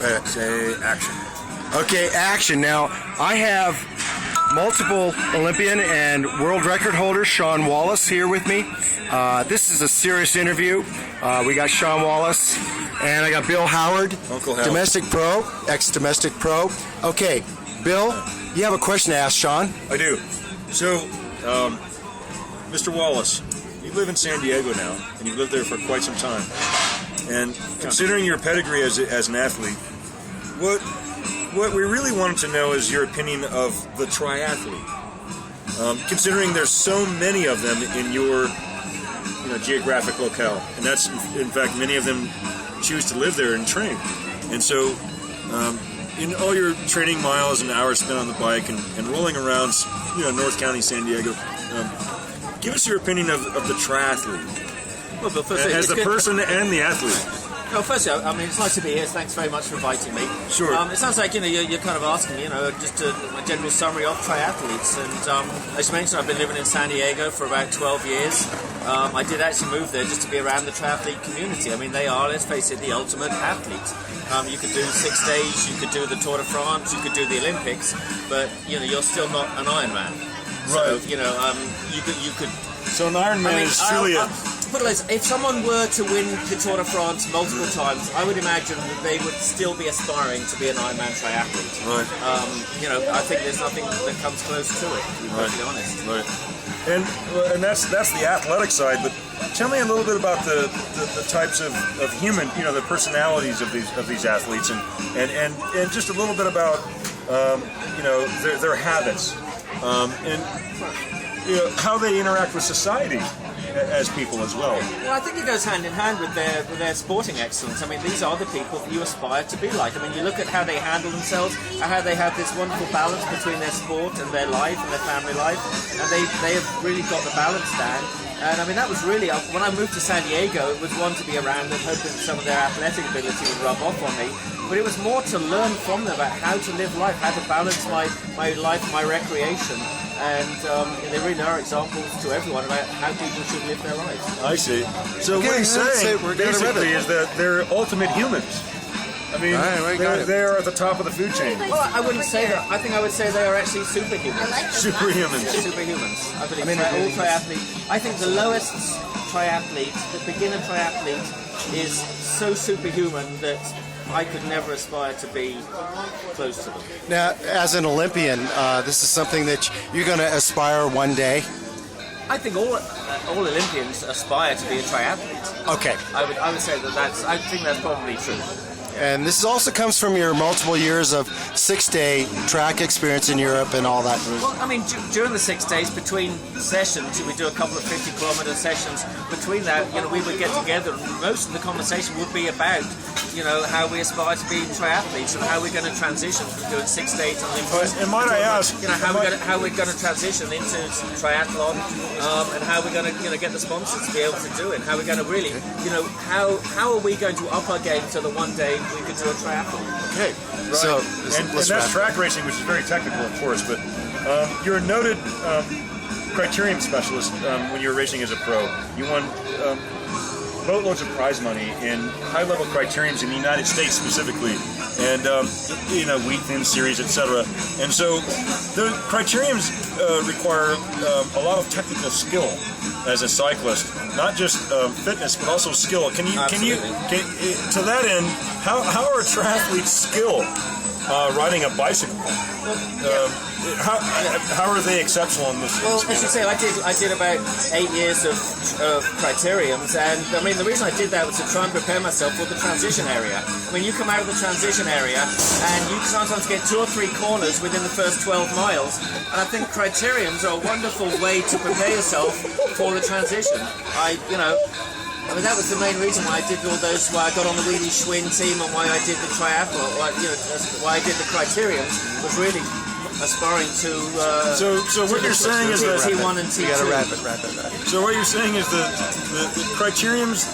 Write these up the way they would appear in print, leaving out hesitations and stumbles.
Say action. Okay, action. Now, I have multiple Olympian and world record holder Shaun Wallace here with me. This is a serious interview. We got Shaun Wallace, and I got Bill Howard, Uncle Hal. domestic pro, ex-domestic pro. Okay, Bill, you have a question to ask Shaun? I do. So, Mr. Wallace, you live in San Diego now, and you've lived there for quite some time. And considering your pedigree as an athlete, what we really wanted to know is your opinion of the triathlete. Considering there's so many of them in your geographic locale, and that's in fact many of them choose to live there and train. And so, in all your training miles and hours spent on the bike and rolling around, North County, San Diego, give us your opinion of the triathlete. Well, but first, as the person and the athlete. Well, firstly, I mean, it's nice to be here. Thanks very much for inviting me. Sure. It sounds like you're kind of asking me, just a general summary of triathletes. And as you mentioned, I've been living in San Diego for about 12 years. I did actually move there just to be around the triathlete community. I mean, they are, let's face it, the ultimate athlete. You could do 6 days, you could do the Tour de France, you could do the Olympics, but you're still not an Ironman. Right. So you could. So an Ironman is truly if someone were to win the Tour de France multiple times, I would imagine that they would still be aspiring to be an Ironman triathlete. Right. I think there's nothing that comes close to it, to be perfectly honest. Right. And that's the athletic side, but tell me a little bit about the types of human, the personalities of these athletes, and just a little bit about their habits, and how they interact with society as people as well. Well, I think it goes hand in hand with their sporting excellence. I mean, these are the people that you aspire to be like. I mean, you look at how they handle themselves, how they have this wonderful balance between their sport and their life and their family life, and they have really got the balance down. And I mean, that was really, when I moved to San Diego, it was one to be around and hoping some of their athletic ability would rub off on me. But it was more to learn from them about how to live life, how to balance my life, my recreation. And they really are examples to everyone about how people should live their lives. I see. So what he's saying basically is that they're ultimate humans. I mean, they are at the top of the food chain. Well, I wouldn't say that. I think I would say they are actually superhumans. Superhumans. Yeah, superhumans. I believe all triathletes. I think the lowest triathlete, the beginner triathlete, is so superhuman that I could never aspire to be close to them. Now, as an Olympian, this is something that you're going to aspire one day? I think all Olympians aspire to be a triathlete. Okay. I would say I think that's probably true. And this also comes from your multiple years of 6-day track experience in Europe and all that. Well, I mean, during the 6 days between sessions, we do a couple of 50-kilometer sessions. Between that, we would get together, and most of the conversation would be about, how we aspire to be triathletes and how we're going to transition from doing 6 days to Olympics. And might I ask, how we're going to transition into triathlon, and how we're going to get the sponsors to be able to do it. And how we're going to really, how are we going to up our game to the one day we could do a triathlon? Okay, right. So, and that's track racing, which is very technical, of course, but you're a noted criterium specialist when you were racing as a pro. You won boatloads of prize money in high-level criteriums in the United States specifically, and wheat thin series, etc. And so the criteriums require a lot of technical skill as a cyclist, not just fitness but also skill. Can you to that end, how are triathletes skilled riding a bicycle? How are they exceptional in this? Well, as you say, I did about 8 years of criteriums, and I mean the reason I did that was to try and prepare myself for the transition area. I mean, you come out of the transition area, and you sometimes get 2 or 3 corners within the first 12 miles, and I think criteriums are a wonderful way to prepare yourself for the transition. I mean, that was the main reason why I did all those, why I got on the Wheelie Schwinn team and why I did the triathlon, why I did the criteriums, was really aspiring to... So what you're saying is that... T1 and T2. You gotta wrap it. So what you're saying is the criteriums,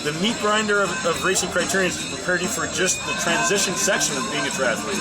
the meat grinder of racing criteriums is prepared you for just the transition section of being a triathlete.